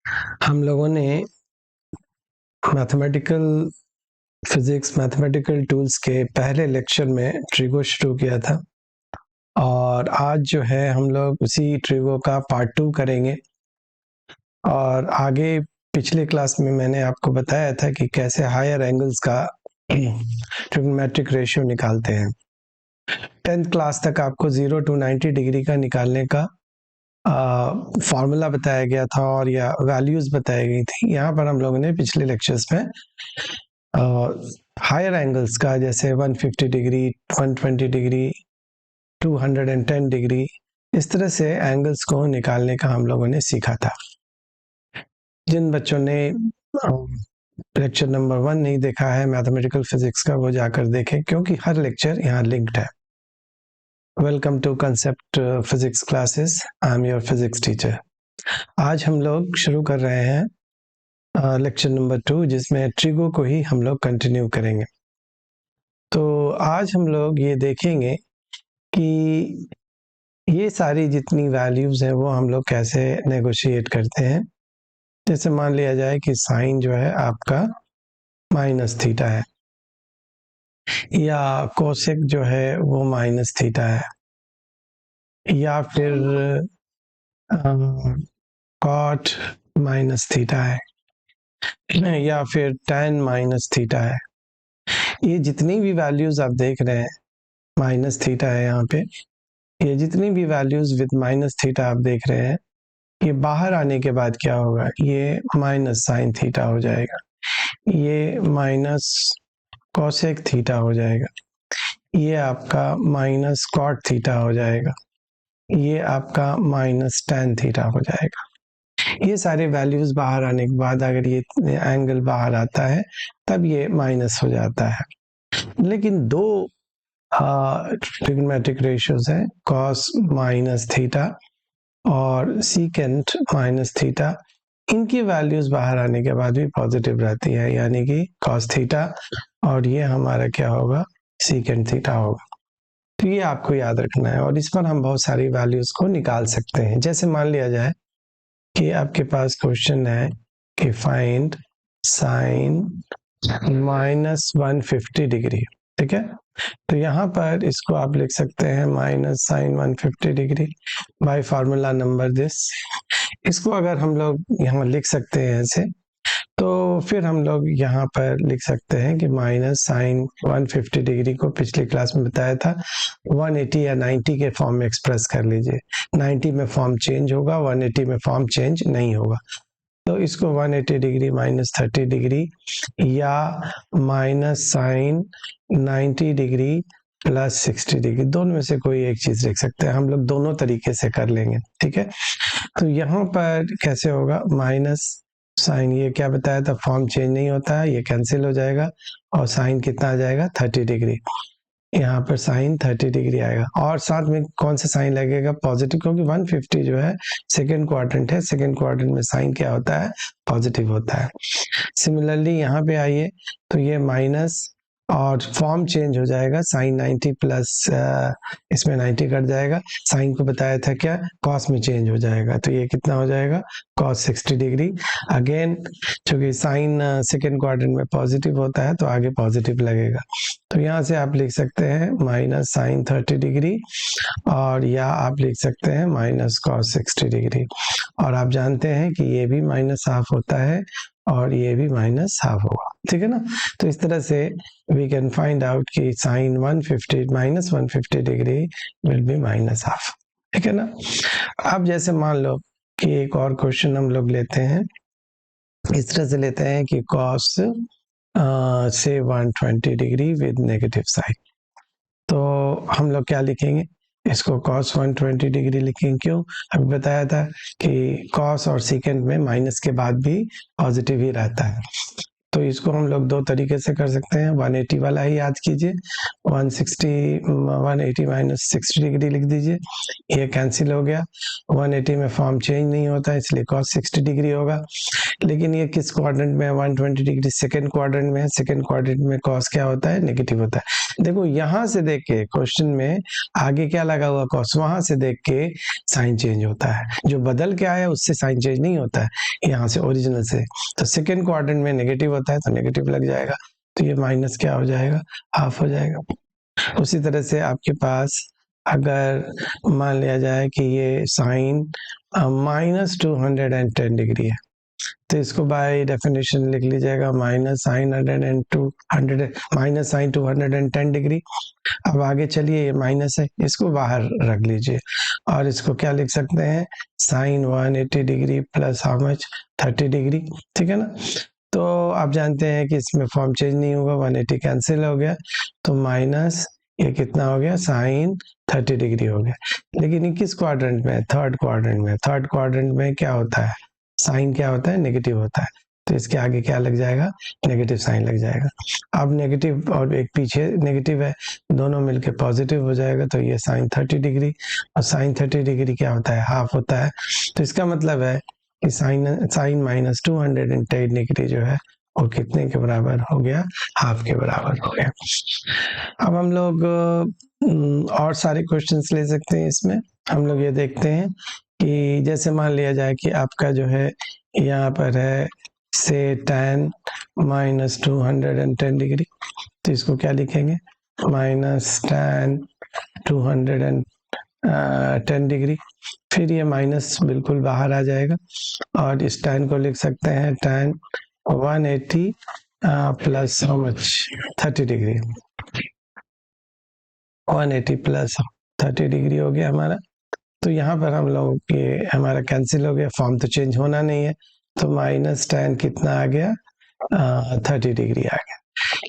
हम लोगों ने मैथमेटिकल फिजिक्स मैथमेटिकल टूल्स के पहले लेक्चर में ट्रिगो शुरू किया था और आज जो है हम लोग उसी ट्रिगो का पार्ट 2 करेंगे। और आगे पिछले क्लास में मैंने आपको बताया था कि कैसे हायर एंगल्स का ट्रिग्नोमेट्रिक रेशियो निकालते हैं। 10th क्लास तक आपको 0 to 90 डिग्री का निकालने का फॉर्मूला बताया गया था और या वैल्यूज बताई गई थी। यहाँ पर हम लोगों ने पिछले लेक्चर्स में हायर एंगल्स का जैसे 150 डिग्री 120 डिग्री 210 डिग्री इस तरह से एंगल्स को निकालने का हम लोगों ने सीखा था। जिन बच्चों ने लेक्चर नंबर 1 नहीं देखा है मैथमेटिकल फिजिक्स का, वो जाकर देखें क्योंकि हर लेक्चर यहाँ लिंक्ड है। Welcome to Concept Physics classes, I am your physics teacher. आज हम लोग शुरू कर रहे हैं लेक्चर नंबर 2, जिसमें ट्रिगो को ही हम लोग कंटिन्यू करेंगे। तो आज हम लोग ये देखेंगे कि ये सारी जितनी वैल्यूज हैं वो हम लोग कैसे नेगोशिएट करते हैं। जैसे मान लिया जाए कि साइन जो है आपका माइनस थीटा है, या कोसेक जो है वो माइनस थीटा है, या फिर कॉट माइनस थीटा है, या फिर tan माइनस थीटा है। ये जितनी भी वैल्यूज आप देख रहे हैं, माइनस थीटा है यहाँ पे, ये जितनी भी वैल्यूज विद माइनस थीटा आप देख रहे हैं, ये बाहर आने के बाद क्या होगा, ये माइनस साइन थीटा हो जाएगा, ये माइनस कोसेक थीटा हो जाएगा, ये आपका माइनस कॉट थीटा हो जाएगा, ये आपका माइनस tan थीटा हो जाएगा। ये सारे वैल्यूज बाहर आने के बाद अगर ये एंगल बाहर आता है तब ये माइनस हो जाता है। लेकिन दो ट्रिग्नोमेट्रिक रेशियोज हैं, कॉस माइनस थीटा और सीकेंट माइनस थीटा। इनकी वैल्यूज बाहर आने के बाद भी पॉजिटिव रहती है, यानी कि कॉस थीटा और ये हमारा क्या होगा, सीकेंट थीटा होगा। तो ये आपको याद रखना है और इस पर हम बहुत सारी वैल्यूज को निकाल सकते हैं। जैसे मान लिया जाए कि आपके पास क्वेश्चन है कि फाइंड साइन माइनस 150 डिग्री, ठीक है। तो यहाँ पर इसको आप लिख सकते हैं minus sine 150 degree by formula number this. इसको अगर हम लोग यहाँ लिख सकते हैं ऐसे, तो फिर हम लोग यहाँ पर लिख सकते हैं कि माइनस साइन 150 डिग्री को पिछली क्लास में बताया था 180 या 90 के फॉर्म में एक्सप्रेस कर लीजिए। 90 में फॉर्म चेंज होगा, 180 में फॉर्म चेंज नहीं होगा। तो इसको 180 डिग्री माइनस 30 डिग्री या minus sine 90 degree plus 60 degree, दोनों में से कोई एक चीज लिख सकते हैं। हम लोग दोनों तरीके से कर लेंगे, ठीक है। तो यहाँ पर कैसे होगा, माइनस साइन, ये क्या बताया था, फॉर्म चेंज नहीं होता है, ये कैंसिल हो जाएगा और साइन कितना आ जाएगा, 30 डिग्री। यहाँ पर साइन 30 डिग्री आएगा और साथ में कौन सा साइन लगेगा, पॉजिटिव, क्योंकि 150 जो है सेकेंड क्वाड्रेंट है, सेकेंड क्वाड्रेंट में साइन क्या होता है, पॉजिटिव होता है। सिमिलरली यहाँ पे आइए तो ये माइनस और फॉर्म चेंज हो जाएगा, साइन 90 प्लस इसमें 90 कट जाएगा, साइन को बताया था क्या, कॉस में चेंज हो जाएगा, तो ये कितना हो जाएगा, कॉस 60 डिग्री। अगेन चूंकि साइन सेकेंड क्वाड्रेंट में पॉजिटिव होता है तो आगे पॉजिटिव लगेगा, तो यहाँ से आप लिख सकते हैं माइनस साइन 30 डिग्री और या आप लिख सकते हैं माइनस कॉस 60 डिग्री। और आप जानते हैं कि ये भी माइनस हाफ होता है और ये भी माइनस हाफ होगा, ठीक है ना। तो इस तरह से वी कैन फाइंड आउट कि sine 150 minus 150 degree will be minus half, ठीक है ना। अब जैसे मान लो कि एक और क्वेश्चन हम लोग लेते हैं, इस तरह से लेते हैं कि कॉस से 120 डिग्री विद नेगेटिव साइन। तो हम लोग क्या लिखेंगे, इसको cos 120 डिग्री लिखेंगे। क्यों, अभी बताया था कि cos और सेकेंड में माइनस के बाद भी पॉजिटिव ही रहता है। तो इसको हम लोग दो तरीके से कर सकते हैं। 180 वाला ही याद कीजिए, 180 माइनस 60 डिग्री लिख दीजिए, ये कैंसिल हो गया। 180 में फॉर्म चेंज नहीं होता इसलिए cos 60 डिग्री होगा। लेकिन ये किस क्वाड्रेंट में है? 120 डिग्री सेकेंड क्वाड्रेंट में है। सेकेंड क्वाड्रेंट में cos क्या होता है? नेगेटिव होता है। देखो यहाँ से देख के क्वेश्चन में आगे क्या लगा हुआ cos, वहां से देख के साइन चेंज होता है। जो बदल के आया उससे साइन चेंज नहीं होता है यहाँ से ओरिजिनल से। तो सेकेंड क्वाड्रेंट में नेगेटिव होता है तो नेगेटिव लग जाएगा, तो ये माइनस क्या हो जाएगा? हाफ हो जाएगा। उसी तरह से आपके पास अगर मान लिया जाए कि ये साइन माइनस 210 डिग्री है, तो इसको बाय डेफिनेशन लिख लीजिएगा माइनस साइन 210 डिग्री। अब आगे चलिए, ये माइनस है, इसको बाहर रख लीजिए और इसको क्या लिख सकते हैं? Sine 180 degree plus how much? 30 degree. ठीक है ना? तो आप जानते हैं कि इसमें फॉर्म चेंज नहीं होगा, 180 कैंसिल हो गया, तो माइनस ये कितना हो गया? साइन 30 डिग्री हो गया। लेकिन ये किस क्वाड्रेंट में? थर्ड क्वाड्रेंट में। थर्ड क्वाड्रेंट में क्या होता है? साइन क्या होता है? नेगेटिव होता है, तो इसके आगे क्या लग जाएगा? नेगेटिव साइन लग जाएगा। अब नेगेटिव और एक पीछे नेगेटिव है, दोनों मिलके पॉजिटिव हो जाएगा, तो ये साइन 30 डिग्री, और साइन 30 डिग्री क्या होता है? हाफ होता है। तो इसका मतलब है कि साइन माइनस 210 डिग्री जो है वो कितने के बराबर हो गया? हाफ के बराबर हो गया। अब हम लोग और सारे क्वेश्चंस ले सकते हैं। इसमें हम लोग ये देखते हैं कि जैसे मान लिया जाए कि आपका जो है यहाँ पर है से tan माइनस 210 डिग्री, तो इसको क्या लिखेंगे? Minus tan 210 degree. फिर ये माइनस बिल्कुल बाहर आ जाएगा और इस tan को लिख सकते हैं tan 180 plus how much? 30 degree. 180 plus 30 degree हो गया हमारा। तो यहाँ पर हम लोग ये हमारा कैंसिल हो गया, फॉर्म तो चेंज होना नहीं है, तो माइनस tan कितना आ गया? 30 डिग्री आ गया।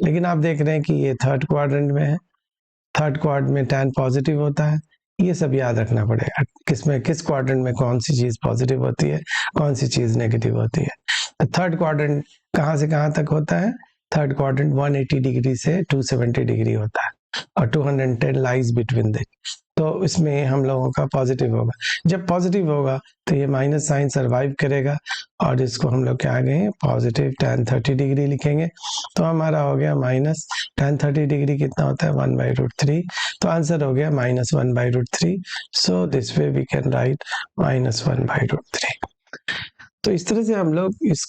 लेकिन आप देख रहे हैं कि ये थर्ड क्वाड्रेंट में है, थर्ड क्वाड्रेंट में tan पॉजिटिव होता है, ये सब याद रखना पड़ेगा, किसमें किस क्वाड्रेंट में कौन सी चीज पॉजिटिव होती है, कौन सी चीज नेगेटिव होती है। तो थर्ड क्वाड्रेंट कहाँ से कहाँ तक होता है? थर्ड क्वाड्रेंट 180 डिग्री से 270 डिग्री होता है और 210 लाइज बिटवीन द, तो इसमें हम लोगों का पॉजिटिव होगा। जब पॉजिटिव होगा तो ये माइनस साइन सर्वाइव करेगा और इसको हम लोग क्या गए? पॉजिटिव tan 30 डिग्री लिखेंगे, तो हमारा हो गया माइनस tan 30 डिग्री कितना होता है? 1/√3। तो आंसर हो गया minus 1/√3। So this way we can write minus 1/√3। तो इस तरह से हम लोग इस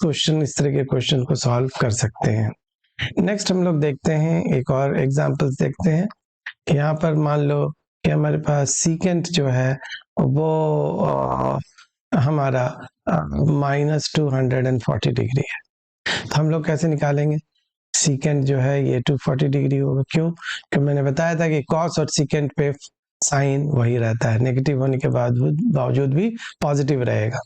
तरह के क्वेश्चन को सॉल्व कर सकते हैं। नेक्स्ट हम लोग देखते हैं, एक और एग्जाम्पल्स देखते हैं। यहाँ पर मान लो कि हमारे पास सीकेंट जो है वो हमारा माइनस 240 डिग्री है, तो हम लोग कैसे निकालेंगे? सीकेंट जो है ये 240 डिग्री होगा। क्यों? क्योंकि मैंने बताया था कि कॉस और सीकेंट पे साइन वही रहता है, नेगेटिव होने के बावजूद भी पॉजिटिव रहेगा।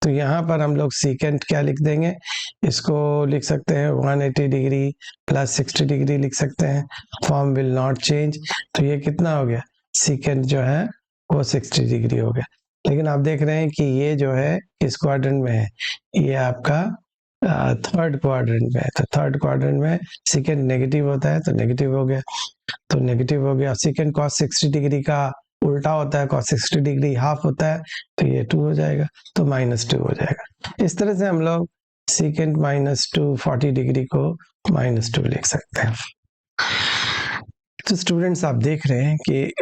तो यहाँ पर हम लोग सीकेंट क्या लिख देंगे? इसको लिख सकते हैं 180 डिग्री प्लस 60 डिग्री लिख सकते हैं, फॉर्म विल नॉट चेंज। तो ये कितना हो गया? सीकेंट जो है वो 60 डिग्री हो गया। लेकिन आप देख रहे हैं कि ये जो है इस क्वाड्रेंट में है, ये आपका थर्ड क्वाड्रेंट में है, तो थर्ड क्वाड्रेंट में सेकेंड नेगेटिव होता है, तो नेगेटिव हो गया, तो नेगेटिव हो गया। सेकेंड cos 60 डिग्री का उल्टा होता है, cos 60 डिग्री हाफ होता है, तो ये 2 हो जाएगा, तो -2 हो जाएगा। इस तरह से हम लोग सेकेंड -240 डिग्री को -2 लिख सकते हैं। तो स्टूडेंट्स आप देख रहे हैं कि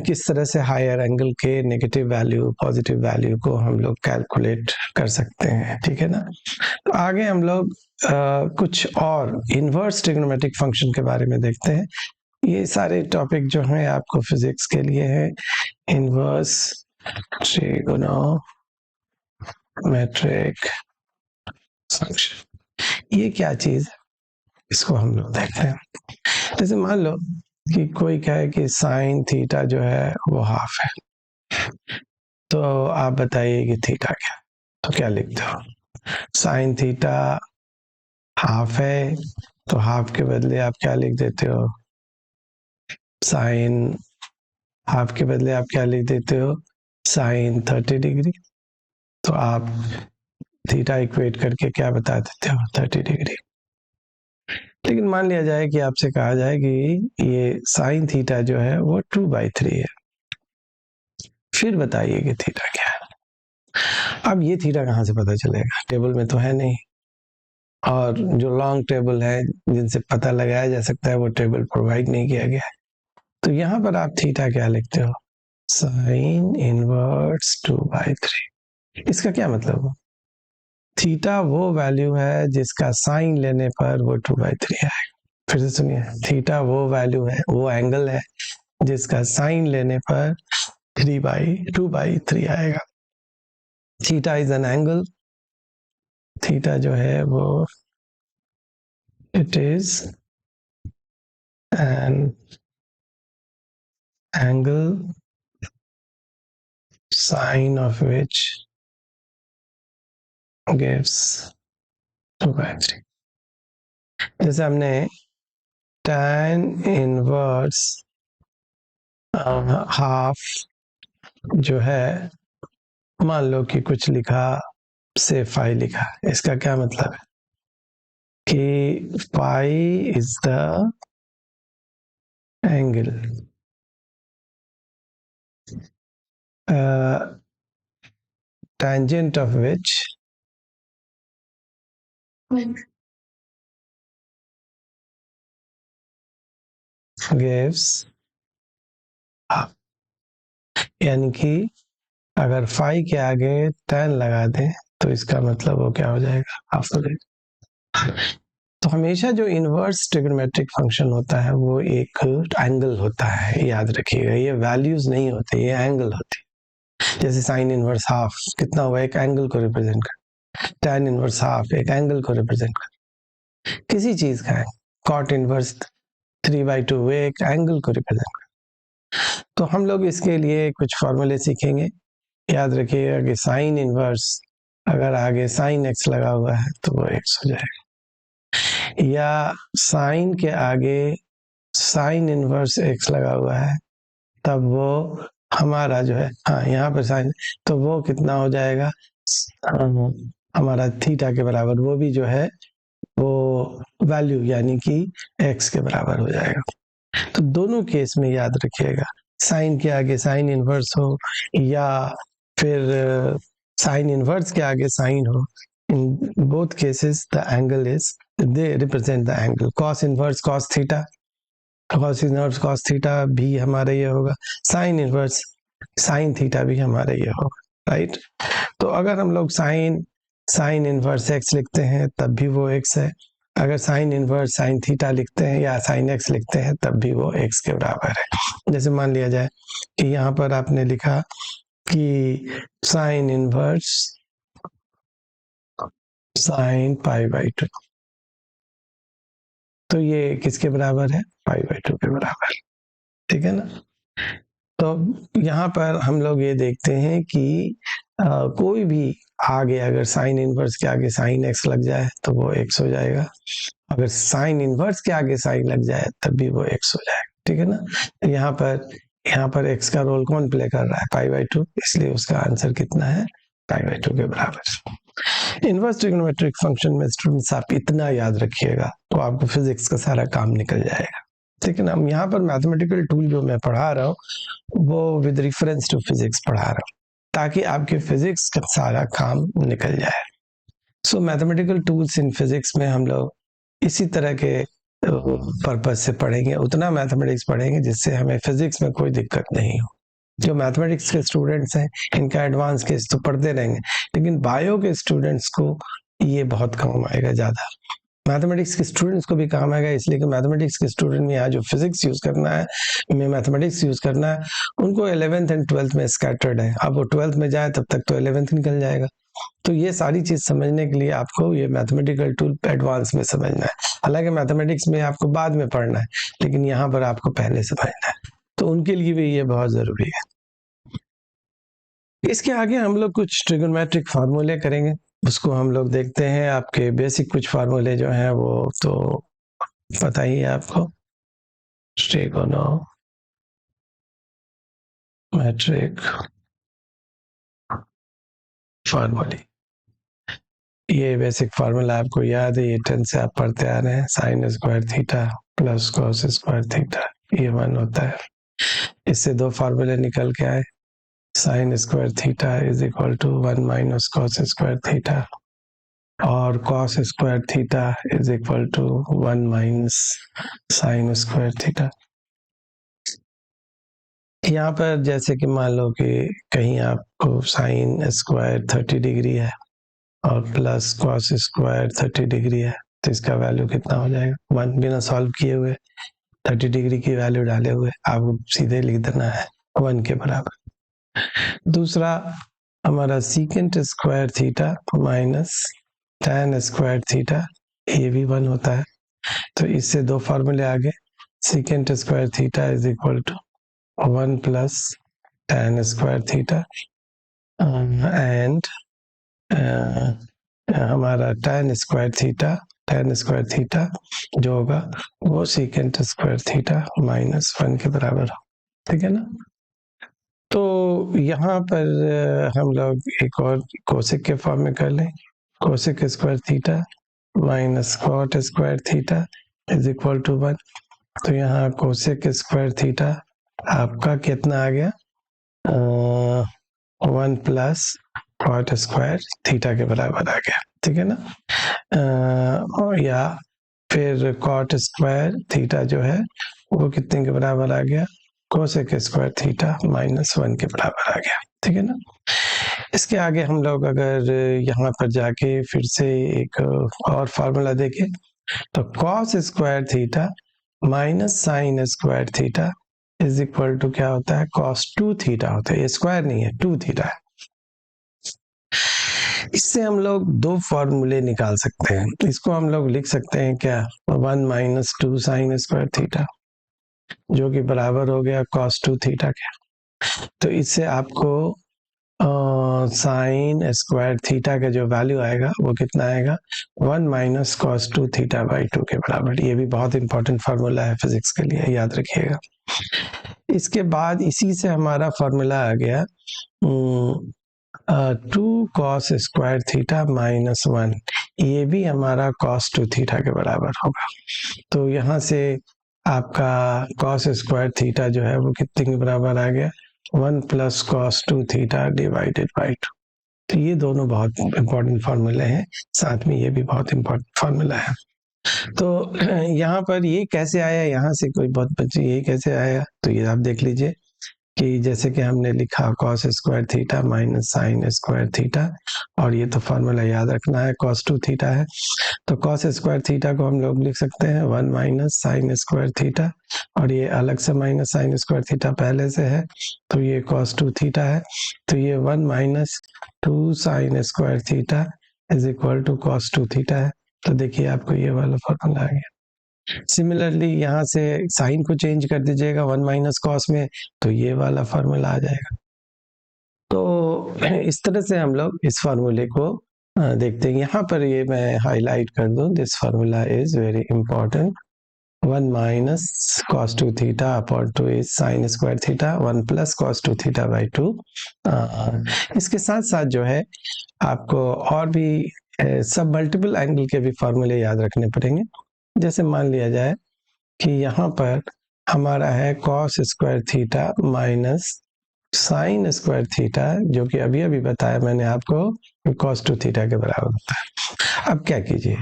किस तरह से हायर एंगल के नेगेटिव वैल्यू पॉजिटिव वैल्यू को हम लोग कैलकुलेट कर सकते हैं, ठीक है ना। तो आगे हम लोग कुछ और इनवर्स ट्रिग्नोमेट्रिक फंक्शन के बारे में देखते हैं। ये सारे टॉपिक जो हैं आपको फिजिक्स के लिए है। इनवर्स ट्रिग्नोमेट्रिक फंक्शन ये क्या चीज है, इसको हम लोग देखते हैं। जैसे मान लो कि कोई कहे कि साइन थीटा जो है वो हाफ है, तो आप बताइए कि थीटा क्या, तो क्या लिखते हो? साइन थीटा हाफ है, तो हाफ के बदले आप क्या लिख देते हो? साइन हाफ के बदले आप क्या लिख देते हो? Sine 30 degree. तो आप थीटा इक्वेट करके क्या बता देते हो? 30 डिग्री। लेकिन मान लिया जाए कि आपसे कहा जाए कि ये साइन थीटा जो है वो 2/3 है, फिर बताइए कि थीटा क्या है। अब ये थीटा कहाँ से पता चलेगा, टेबल में तो है नहीं, और जो लॉन्ग टेबल है जिनसे पता लगाया जा सकता है वो टेबल प्रोवाइड नहीं किया गया है। तो यहाँ पर आप थीटा क्या लिखते हो, साइन इनवर्स 2/3। इसका क्या मतलब हो, थीटा वो वैल्यू है जिसका साइन लेने पर वो 2/3 आएगा। फिर से सुनिए, थीटा वो वैल्यू है, वो एंगल है जिसका साइन लेने पर 2/3 आएगा। Theta is an angle, theta जो है वो it is an angle sine of which gives 2/3। जैसे हमने tan इनवर्स हाफ जो है, मान लो कि कुछ लिखा से फाई लिखा, इसका क्या मतलब है कि phi is the angle tangent of which gives half। यानी कि अगर फाई के आगे tan लगा दें तो इसका मतलब वो क्या हो जाएगा, हाफ हो जाएगा। तो हमेशा जो इनवर्स ट्रिग्नोमेट्रिक फंक्शन होता है वो एक एंगल होता है, याद रखिएगा, ये वैल्यूज नहीं होते, ये एंगल होते हैं। जैसे साइन इनवर्स हाफ कितना हुआ, एक एंगल को रिप्रेजेंट कर, tan इनवर्स हाफ एक एंगल को रिप्रेजेंट कर, किसी चीज का है, cot इनवर्स 3/2 एक एंगल को रिप्रेजेंट कर। तो हम लोग इसके लिए कुछ फॉर्मूले सीखेंगे। याद रखिएगा कि साइन इनवर्स अगर आगे साइन एक्स लगा हुआ है तो वो एक्स हो जाएगा, या साइन के आगे साइन इनवर्स एक्स लगा हुआ है तब वो हमारा जो है, हाँ यहाँ पर साइन, तो वो कितना हो जाएगा हमारा थीटा के बराबर, वो भी जो है वो वैल्यू यानी कि एक्स के बराबर हो जाएगा। तो दोनों केस में याद रखिएगा, साइन के आगे साइन इनवर्स हो या फिर साइन इनवर्स के आगे साइन हो, in both cases the angle is, they represent the angle. Cos inverse cos theta, cos inverse cos theta भी हमारा ये होगा, साइन इनवर्स साइन थीटा भी हमारा ये होगा, राइट। तो अगर हम लोग साइन इनवर्स एक्स लिखते हैं तब भी वो एक्स है, अगर साइन इनवर्स साइन थीटा लिखते हैं या साइन एक्स लिखते हैं तब भी वो एक्स के बराबर है। जैसे मान लिया जाए कि यहाँ पर आपने लिखा कि साइन इनवर्स साइन π/2, तो ये किसके बराबर है, π/2 के बराबर, ठीक है ना। तो यहाँ पर हम लोग ये देखते हैं कि कोई भी आगे अगर साइन इनवर्स के आगे साइन एक्स लग जाए तो वो एक्स हो जाएगा, अगर साइन इनवर्स के आगे साइन लग जाए तब भी वो एक्स हो जाएगा, ठीक है ना। यहाँ पर एक्स का रोल कौन प्ले कर रहा है, π/2, इसलिए उसका आंसर कितना है, π/2 के बराबर। इनवर्स ट्रिग्नोमेट्रिक फंक्शन में स्टूडेंट्स आप इतना याद रखिएगा तो आपको फिजिक्स का सारा काम निकल जाएगा, ठीक है ना। हम यहाँ पर मैथमेटिकल टूल जो मैं पढ़ा रहा हूँ वो विद रेफरेंस टू फिजिक्स पढ़ा रहा हूँ ताकि आपके फिजिक्स का सारा काम निकल जाए। सो मैथमेटिकल टूल्स इन फिजिक्स में हम लोग इसी तरह के पर्पज से पढ़ेंगे, उतना मैथमेटिक्स पढ़ेंगे जिससे हमें फिजिक्स में कोई दिक्कत नहीं हो। जो मैथमेटिक्स के स्टूडेंट्स हैं इनका एडवांस केस तो पढ़ते रहेंगे, लेकिन बायो के स्टूडेंट्स को ये बहुत काम आएगा ज्यादा। मैथमेटिक्स के स्टूडेंट्स को भी काम आएगा इसलिए कि मैथमेटिक्स के स्टूडेंट में यहाँ जो फिजिक्स यूज करना है, में मैथमेटिक्स यूज करना है, उनको 11th एंड 12th में स्कैटर्ड है, अब वो 12th में जाए तब तक तो 11th निकल जाएगा। तो ये सारी चीज समझने के लिए आपको ये मैथमेटिकल टूल एडवांस में समझना है। हालांकि मैथमेटिक्स में आपको बाद में पढ़ना है, लेकिन यहाँ पर आपको पहले समझना है, तो उनके लिए भी ये बहुत जरूरी है। इसके आगे हम लोग कुछ ट्रिगोनोमेट्रिक फार्मूले करेंगे, उसको हम लोग देखते हैं। आपके बेसिक कुछ फार्मूले जो हैं वो तो पता ही है आपको, ट्रिगोनोमेट्रिक फार्मूले। ये बेसिक फार्मूला आपको याद है, ये 10 से आप पढ़ते आ रहे हैं, sign square theta plus cos square theta ये 1 होता है। इससे दो फार्मूले निकल के आए, sine square theta is equal to 1 minus cos square theta और cos square theta is equal to 1 minus sine square theta. यहाँ पर जैसे कि मान लो कि कहीं आपको साइन स्क्वायर 30 डिग्री है और प्लस कॉस स्क्वायर 30 डिग्री है, तो इसका वैल्यू कितना हो जाएगा 1, बिना सॉल्व किए हुए 30 डिग्री की वैल्यू डाले हुए आपको सीधे लिख देना है 1 के बराबर। दूसरा हमारा secant square theta minus tan square theta, ये भी 1 होता है। तो इससे दो फार्मूले आगे, secant square theta is equal to 1 plus tan square theta and हमारा tan स्क्वायर थीटा जो होगा वो सीकेंट स्क्वायर थीटा माइनस 1 के बराबर हो, ठीक है ना। तो यहाँ पर हम लोग एक और कोसेक के फॉर्म में कर लें, cosec square theta minus cot square theta is equal to 1। तो यहाँ कोसेक स्क्वायर थीटा आपका कितना आ गया 1 प्लस कॉट स्क्वायर थीटा के बराबर आ गया, ठीक है ना। और या फिर कॉट स्क्वायर थीटा जो है वो कितने के बराबर आ गया, कोसेक स्क्वायर थीटा माइनस 1 के बराबर आ गया, ठीक है ना। इसके आगे हम लोग अगर यहाँ पर जाके फिर से एक और फार्मूला देखें तो cos square theta minus sine square theta is equal to क्या होता है, कॉस 2 थीटा होता है, ये स्क्वायर नहीं है 2 थीटा है। इससे हम लोग दो फॉर्मूले निकाल सकते हैं, इसको हम लोग लिख सकते हैं क्या 1 माइनस 2 साइन स्क्वायर थीटा जो कि बराबर हो गया cos 2 थीटा के। तो इससे आपको साइन स्क्वायर थीटा का जो वैल्यू आएगा वो कितना आएगा 1 माइनस कॉस 2 थीटा बाई 2 के बराबर। ये भी बहुत इंपॉर्टेंट फार्मूला है फिजिक्स के लिए, याद रखिएगा। इसके बाद इसी से हमारा फार्मूला आ गया 2 कॉस स्क्वायर थीटा माइनस 1, ये भी हमारा cos 2 थीटा के बराबर होगा। तो यहाँ से आपका cos स्क्वायर थीटा जो है वो कितने के बराबर आ गया 1 plus cos 2 theta divided by 2। तो ये दोनों बहुत इंपॉर्टेंट फार्मूले हैं, साथ में ये भी बहुत इंपॉर्टेंट फार्मूला है। तो यहाँ पर ये कैसे आया, यहाँ से कोई बहुत बच्चे ये कैसे आया, तो ये आप देख लीजिए कि जैसे कि हमने लिखा cos square theta minus sine square theta, और ये तो फार्मूला याद रखना है cos 2 थीटा है। तो cos स्क्वायर थीटा को हम लोग लिख सकते हैं 1 माइनस साइन स्क्वायर थीटा, और ये अलग से माइनस साइन स्क्वायर थीटा पहले से है तो ये cos 2 थीटा है। तो ये 1 minus 2 sine square theta is equal to cos 2 theta है। तो देखिए आपको ये वाला फॉर्मूला आ गया। सिमिलरली यहाँ से साइन को चेंज कर दीजिएगा 1 माइनस कॉस में, तो ये वाला फार्मूला आ जाएगा। तो इस तरह से हम लोग इस फार्मूले को देखते हैं। यहाँ पर ये मैं हाईलाइट कर दूं, this formula is very important, 1 minus cos 2 theta upon 2 is sine square theta 1 plus cos 2 theta by 2। इसके साथ साथ जो है आपको और भी सब मल्टीपल एंगल के भी फार्मूले याद रखने पड़ेंगे। जैसे मान लिया जाए कि यहाँ पर हमारा है cos square theta minus sine square theta, जो कि अभी अभी बताया मैंने आपको cos 2 थीटा के बराबर होता है। अब क्या कीजिए,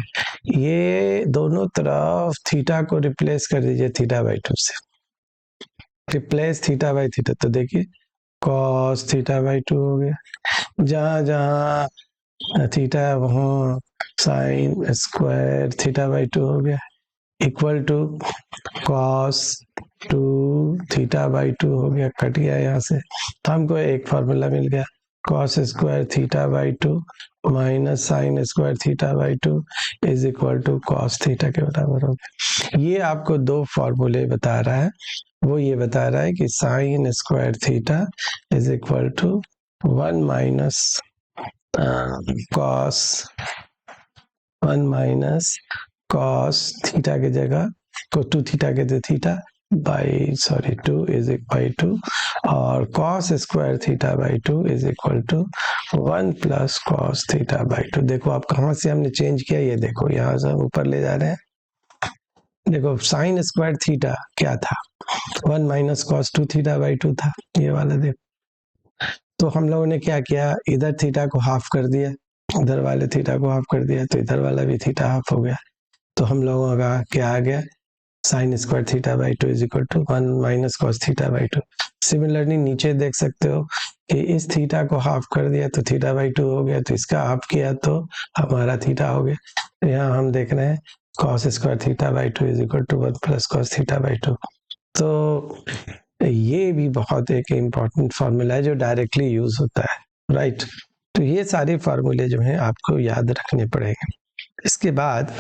ये दोनों तरफ थीटा को रिप्लेस कर दीजिए थीटा बाई 2 से, रिप्लेस थीटा बाई थीटा, तो देखिए cos थीटा बाई 2 हो गया, जहां जहां थीटा है वहां साइन स्क्वायर थीटा बाई 2 हो गया, equal to cos 2 theta by 2 हो गया, कट गया यहाँ से। तो हमको एक फार्मूला मिल गया cos square theta by 2 minus sine square theta by 2 is equal to cos theta के बराबर हो गया। ये आपको दो फार्मूले बता रहा है, वो ये बता रहा है कि sine square theta is equal to 1 minus cos theta की जगह को 2 थीटा के थे थीटा 2 इज इक्वल टू, और cos square theta by 2 is equal to 1 plus cos theta by 2। देखो आप कहाँ से हमने चेंज किया, ये देखो यहाँ से ऊपर ले जा रहे हैं। देखो साइन स्क्वायर थीटा क्या था, 1 माइनस cos 2 थीटा बाई 2 था, ये वाला देखो। तो हम लोगों ने क्या किया, इधर थीटा को हाफ कर दिया, इधर वाले थीटा को हाफ कर दिया, तो इधर वाला भी थीटा हाफ हो गया। तो हम लोगों का क्या आ गया, sine square theta by 2 is equal to 1 minus cos theta by 2। Similarly नीचे देख सकते हो कि इस थीटा को हाफ कर दिया तो थीटा बाई 2 हो गया, तो इसका हाफ किया तो हमारा थीटा हो गया। तो यहाँ हम देख रहे हैं cos square theta by 2 is equal to 1 plus cos theta by 2। तो ये भी बहुत एक इम्पॉर्टेंट फार्मूला है जो डायरेक्टली यूज होता है, राइट। तो ये सारे फार्मूले जो हैं आपको याद रखने पड़ेंगे। इसके बाद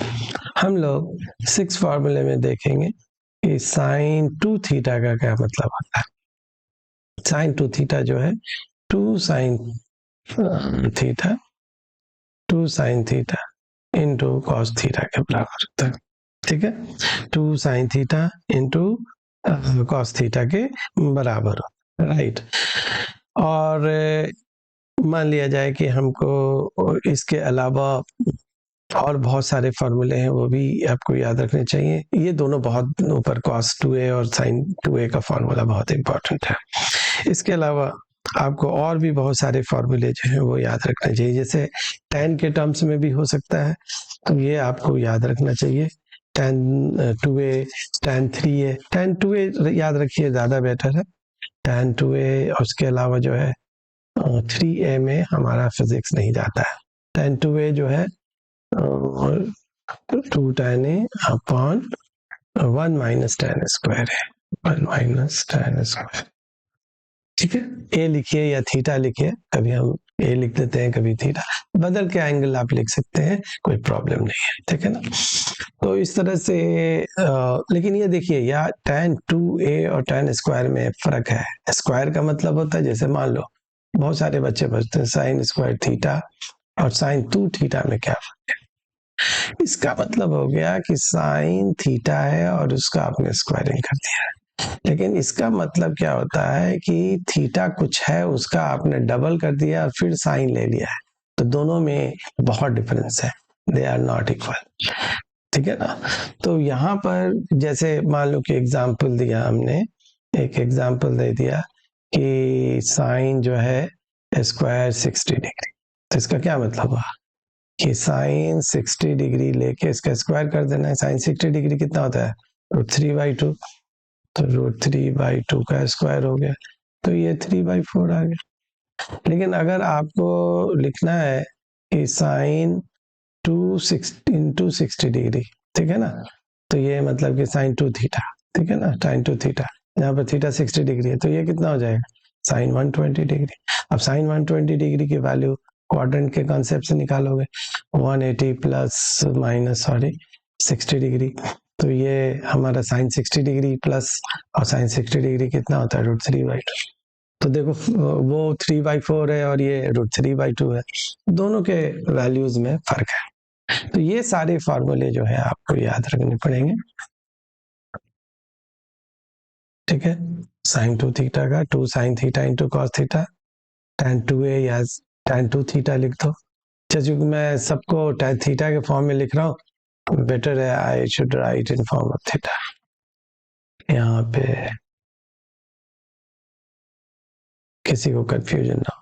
हम लोग 6 फार्मूले में देखेंगे कि साइन 2 थीटा का क्या मतलब होता है। साइन 2 थीटा जो है 2 sine theta into cos theta के बराबर होता है, ठीक है। 2 sine theta into cos theta के बराबर होता है, राइट। और मान लिया जाए कि हमको इसके अलावा और बहुत सारे फार्मूले हैं, वो भी आपको याद रखने चाहिए। ये दोनों बहुत ऊपर cos 2a और sin 2a का फार्मूला बहुत इंपॉर्टेंट है। इसके अलावा आपको और भी बहुत सारे फार्मूले जो हैं वो याद रखने चाहिए, जैसे tan के टर्म्स में भी हो सकता है, तो ये आपको याद रखना चाहिए। tan 2a, tan 3a, tan 2a याद रखिए, ज़्यादा बेटर है। tan 2a और उसके अलावा जो है 3a में हमारा फिजिक्स नहीं जाता है। tan 2a जो है 2 tan a upon 1 minus tan square है, 1 माइनस tan स्क्वायर, ठीक है। ए लिखिए या थीटा लिखिए, कभी हम ए लिख देते हैं, कभी थीटा, बदल के एंगल आप लिख सकते हैं, कोई प्रॉब्लम नहीं है, ठीक है ना। तो इस तरह से लेकिन ये देखिए, या tan 2a और tan स्क्वायर में फर्क है। स्क्वायर का मतलब होता है, जैसे मान लो बहुत सारे बच्चे पूछते हैं साइन स्क्वायर थीटा और साइन 2 थीटा में क्या फर्क है। इसका मतलब हो गया कि साइन थीटा है और उसका आपने स्क्वायरिंग कर दिया है, लेकिन इसका मतलब क्या होता है कि थीटा कुछ है, उसका आपने डबल कर दिया और फिर साइन ले लिया है, तो दोनों में बहुत डिफरेंस है, दे आर नॉट इक्वल, ठीक है ना। तो यहाँ पर जैसे मान लो कि एग्जाम्पल दिया हमने, एक एग्जाम्पल दे दिया कि साइन जो है स्क्वायर 60 डिग्री, तो इसका क्या मतलब हुआ कि साइन 60 डिग्री लेके इसका स्क्वायर कर देना है। साइन 60 डिग्री कितना होता है, √3/2, तो √3/2 का स्क्वायर हो गया, तो ये 3/4 आ गया। लेकिन अगर आपको लिखना है कि साइन 2 डिग्री, ठीक है ना, तो ये मतलब कि साइन 2 थीटा, ठीक है ना, साइन 2 थीटा, यहाँ पर थीटा 60 डिग्री है, तो ये कितना हो जाएगा, साइन 120 डिग्री। अब साइन 120 डिग्री की वैल्यू क्वाड्रेंट के कॉन्सेप्ट से निकालोगे, 180 प्लस माइनस 60 डिग्री, तो ये हमारा साइन 60 डिग्री प्लस और साइन 60 डिग्री कितना होता है, √3/2। तो देखो वो 3/4 है और ये √3/2 है, दोनों के वैल्यूज में फर्क है। तो ये सारे फार्मूले जो है आपको याद रखने पड़ेंगे, ठीक है। साइन 2 थीटा का 2 sine theta into cos theta, tan 2a या tan 2 थीटा लिख दो। चूंकि मैं सबको tan थीटा के फॉर्म में लिख रहा हूँ, बेटर है I should write in form of theta, यहाँ पे किसी को कंफ्यूजन ना हो।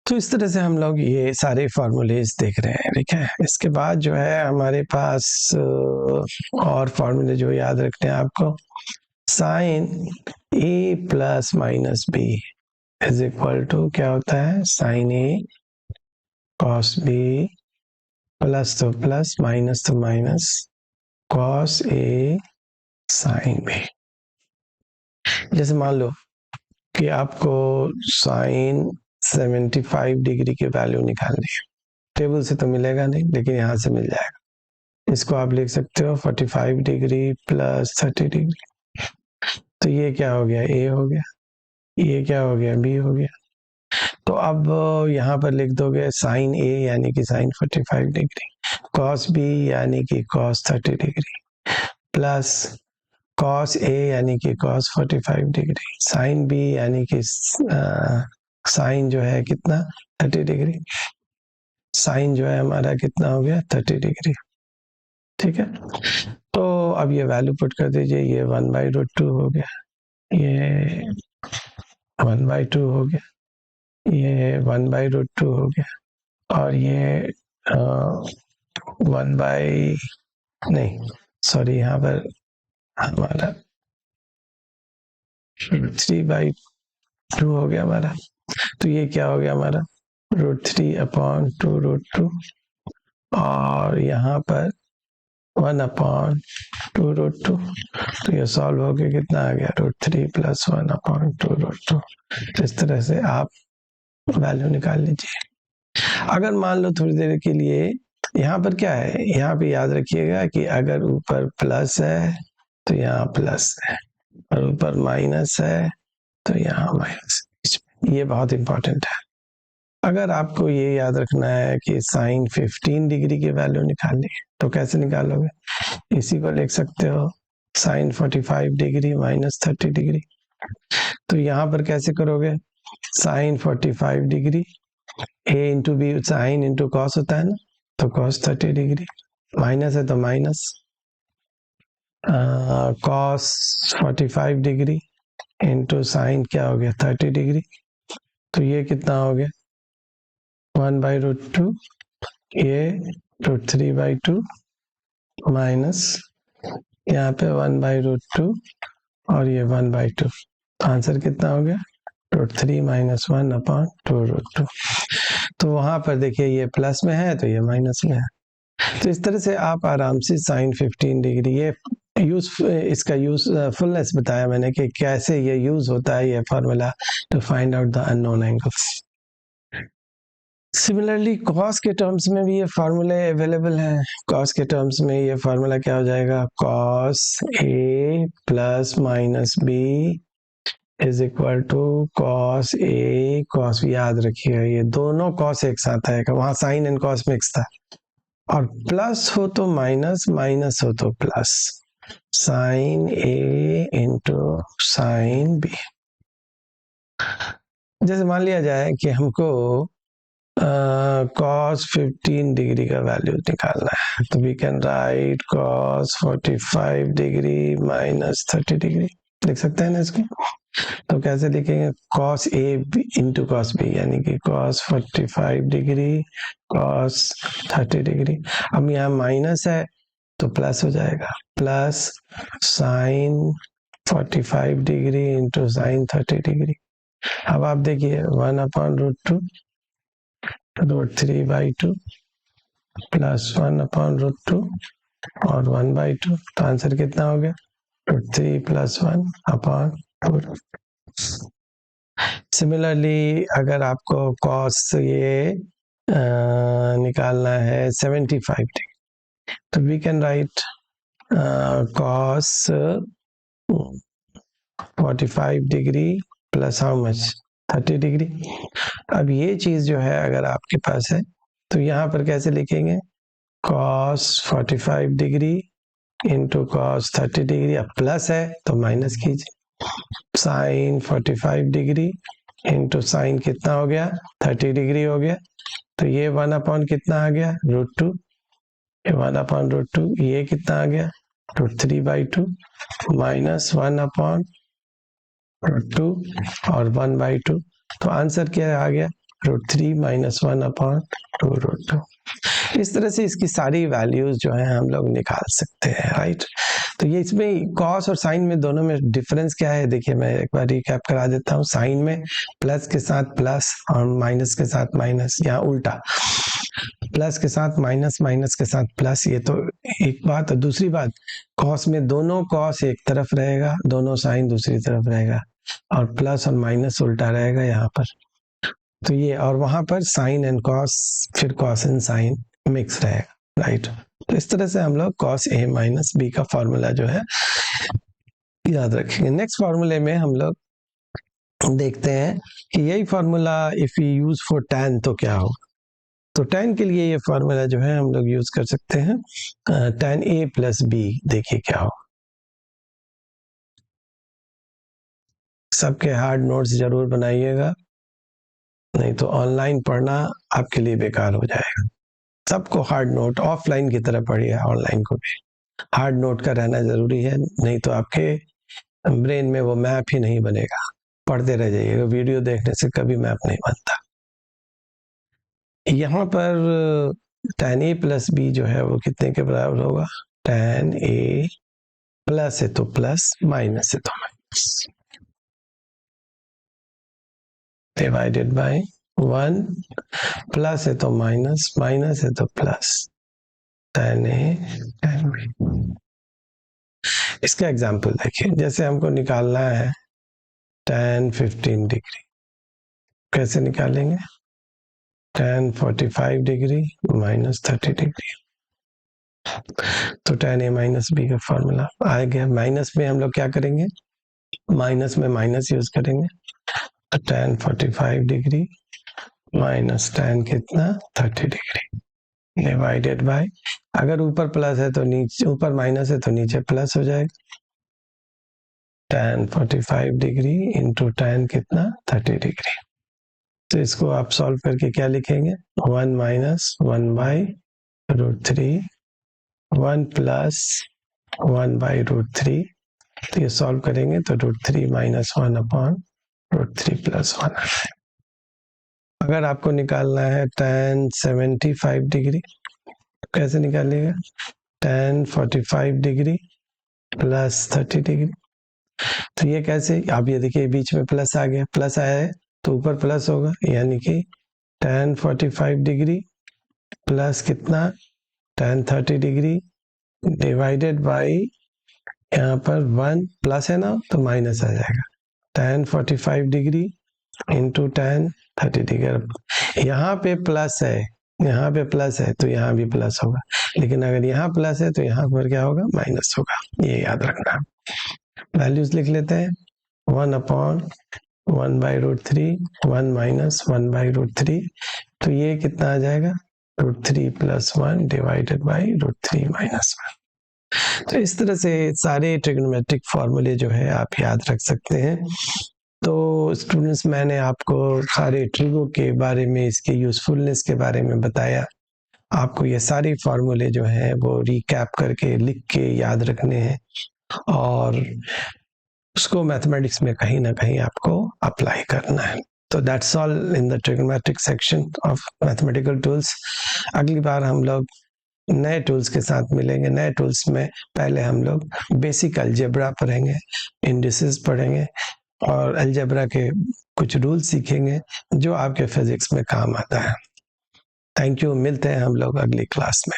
तो इस तरह से हम लोग ये सारे फार्मूलेज देख रहे हैं, ठीक है। इसके बाद जो है हमारे पास और फार्मूले जो याद रखते हैं आपको, sine a plus minus b is equal to क्या होता है, sine a cos b plus तो प्लस माइनस तो minus cos a sine b। जैसे मान लो कि आपको साइन 75 डिग्री की वैल्यू निकालनी है, टेबल से तो मिलेगा नहीं, लेकिन यहाँ से मिल जाएगा। इसको आप लिख सकते हो 45 डिग्री प्लस 30 डिग्री, तो ये क्या हो गया, a हो गया, ये क्या हो गया, b हो गया। तो अब यहाँ पर लिख दोगे साइन ए यानी कि साइन 45 डिग्री, कॉस बी यानी कि cos 30 degree, plus cos A यानी कि कॉस 45 डिग्री, साइन बी यानी कि साइन जो है कितना 30 डिग्री, साइन जो है हमारा कितना हो गया 30 डिग्री। ठीक है, तो अब ये वैल्यू पुट कर दीजिए, ये 1/√2 हो गया, ये 1/2 हो गया, ये 1/√2 हो गया, और ये 1/, यहाँ पर हमारा 3/2 हो गया हमारा। तो ये क्या हो गया हमारा √3/2√2, और यहाँ पर 1/2√2। तो ये सॉल्व हो गया, कितना आ गया √3 + 1/2√2। तो इस तरह से आप वैल्यू निकाल लीजिए। अगर मान लो थोड़ी देर के लिए यहाँ पर क्या है, यहाँ पे याद रखिएगा कि अगर ऊपर प्लस है तो यहाँ प्लस है, और ऊपर माइनस है तो यहाँ माइनस। ये बहुत इंपॉर्टेंट है। अगर आपको ये याद रखना है कि साइन 15 डिग्री की वैल्यू निकालनी है तो कैसे निकालोगे, इसी को लिख सकते हो साइन 45 डिग्री माइनस 30 डिग्री। तो यहाँ पर कैसे करोगे, sine 45 degree a into B, sine into cos होता है ना, तो कॉस 30 डिग्री, माइनस है तो minus cos 45 degree into sine क्या हो गया 30 डिग्री। तो ये कितना हो गया 1/√2, ये √3/2 माइनस यहाँ पे 1/√2 और ये 1/2। आंसर कितना हो गया √3 - 1/2√2। तो वहां पर देखिए ये प्लस में है तो ये माइनस में है। तो इस तरह से आप आराम से साइन 15 डिग्री, ये इसका यूजफुलनेस बताया मैंने कि कैसे ये यूज होता है ये formula to find out the unknown angles. Similarly cos के टर्म्स में भी ये फार्मूले अवेलेबल हैं। कॉस के टर्म्स में ये फार्मूला क्या हो जाएगा, cos A plus minus B is equal to cos A cos B. याद रखिएगा ये दोनों कॉस एक साथ आएगा, वहां साइन एंड कॉस मिक्स था, और प्लस हो तो माइनस, माइनस हो तो प्लस, साइन ए इंटू साइन बी। जैसे मान लिया जाए कि हमको cos 15 डिग्री का वैल्यू निकालना है, तो we can write cos 45 degree minus 30 degree, लिख सकते हैं ना इसको। तो कैसे लिखेंगे, cos a into cos b, यानी कि cos 45 डिग्री cos 30 डिग्री। अब यहाँ माइनस है तो प्लस हो जाएगा, plus sign 45 degree into sine 30 degree. अब आप देखिए 1/√2 √3/2 प्लस 1/√2 और 1/2। तो आंसर कितना हो गया √3 + 1/2। सिमिलरली अगर आपको कॉस ये निकालना है 75 डिग्री, तो we can write cos 45 degree plus how much 30 degree. अब ये चीज जो है अगर आपके पास है तो यहाँ पर कैसे लिखेंगे, cos 45 degree into cos 30 degree. अब प्लस है तो माइनस कीजिए, साइन 45 डिग्री इंटू साइन कितना हो गया 30 डिग्री हो गया। तो ये 1/, कितना आ गया √2, 1/√2, ये कितना आ गया √3/2 माइनस 1/√2 और 1/2। तो आंसर क्या आ गया √3 - 1/2√2। इस तरह से इसकी सारी वैल्यूज जो है हम लोग निकाल सकते हैं, राइट। तो ये इसमें कॉस और साइन में दोनों में डिफरेंस क्या है, देखिए मैं एक बार रिकैप करा देता हूँ। साइन में प्लस के साथ प्लस और माइनस के साथ माइनस, यहाँ उल्टा प्लस के साथ माइनस, माइनस के साथ प्लस, ये तो एक बात। और दूसरी बात कॉस में दोनों कॉस एक तरफ रहेगा, दोनों साइन दूसरी तरफ रहेगा, और प्लस और माइनस उल्टा रहेगा यहाँ पर। तो ये, और वहां पर साइन एंड कॉस, फिर कॉस एंड साइन मिक्स रहेगा, राइट। तो इस तरह से हम लोग cos a - b का फॉर्मूला जो है याद रखेंगे। नेक्स्ट फॉर्मूले में हम लोग देखते हैं कि यही formula if you use for tan तो क्या होगा। तो tan के लिए ये फार्मूला जो है हम लोग यूज कर सकते हैं tan a प्लस b। देखिए क्या हो, सबके हार्ड नोट्स जरूर बनाइएगा, नहीं तो ऑनलाइन पढ़ना आपके लिए बेकार हो जाएगा। सबको हार्ड नोट ऑफलाइन की तरह पढ़िए, ऑनलाइन को भी हार्ड नोट का रहना जरूरी है, नहीं तो आपके ब्रेन में वो मैप ही नहीं बनेगा, पढ़ते रह जाइएगा, वीडियो देखने से कभी मैप नहीं बनता। यहाँ पर tan a प्लस b जो है वो कितने के बराबर होगा, tan a प्लस है तो प्लस, माइनस है तो माइनस, डिवाइडेड बाय 1, प्लस है तो माइनस, माइनस है तो plus, tan a tan b। इसका एग्जाम्पल देखिए, जैसे हमको निकालना है tan 15 डिग्री, कैसे निकालेंगे, tan 45 डिग्री माइनस 30 डिग्री, तो tan a माइनस b का फॉर्मूला आ गया। माइनस में हम लोग क्या करेंगे, माइनस में माइनस यूज करेंगे, तो tan 45 डिग्री माइनस tan कितना 30 डिग्री डिवाइडेड बाय, अगर ऊपर प्लस है तो नीचे, ऊपर माइनस है तो नीचे प्लस हो जाएगा, tan 45 डिग्री इंटू tan कितना 30 डिग्री। तो इसको आप सॉल्व करके क्या लिखेंगे, 1 minus 1 by root 3, 1 plus 1 by root 3, तो ये सॉल्व करेंगे तो root 3 minus 1 upon root 3 plus 1। अगर आपको निकालना है tan 75 डिग्री, कैसे निकालिएगा, tan 45 डिग्री प्लस 30 डिग्री, तो ये कैसे, आप ये देखिए बीच में प्लस आ गया, प्लस आया है तो ऊपर प्लस होगा, यानी कि tan 45 डिग्री प्लस कितना tan 30 डिग्री डिवाइडेड बाई, यहाँ पर 1 प्लस है ना तो माइनस आ जाएगा, tan 45 degree into tan 30 degree. यहाँ पे प्लस है, यहाँ पे प्लस है तो यहाँ भी प्लस होगा, लेकिन अगर यहाँ प्लस है तो यहाँ पर क्या होगा, माइनस होगा, ये याद रखना। वैल्यूज लिख लेते हैं, 1 upon 1 by root 3, 1 minus 1 by root 3, तो ये कितना आ जाएगा, root 3 plus 1 divided by root 3 minus 1। तो इस तरह से सारे ट्रिग्नोमेट्रिक फॉर्मूले जो है आप याद रख सकते हैं। तो स्टूडेंट्स, मैंने आपको सारे ट्रिगो के बारे में, इसके यूजफुलनेस के बारे में बताया। आपको ये सारे फॉर्मूले जो हैं वो रिकैप करके लिख के याद रखने हैं और उसको मैथमेटिक्स में कहीं ना कहीं आपको अप्लाई करना है। तो that's all in the trigonometric section of mathematical tools. अगली बार हम लोग नए टूल्स के साथ मिलेंगे। नए टूल्स में पहले हम लोग बेसिक अलजेब्रा पढ़ेंगे, इंडिसेस पढ़ेंगे और अलजेब्रा के कुछ रूल सीखेंगे जो आपके फिजिक्स में काम आता है। थैंक यू, मिलते हैं हम लोग अगली क्लास में।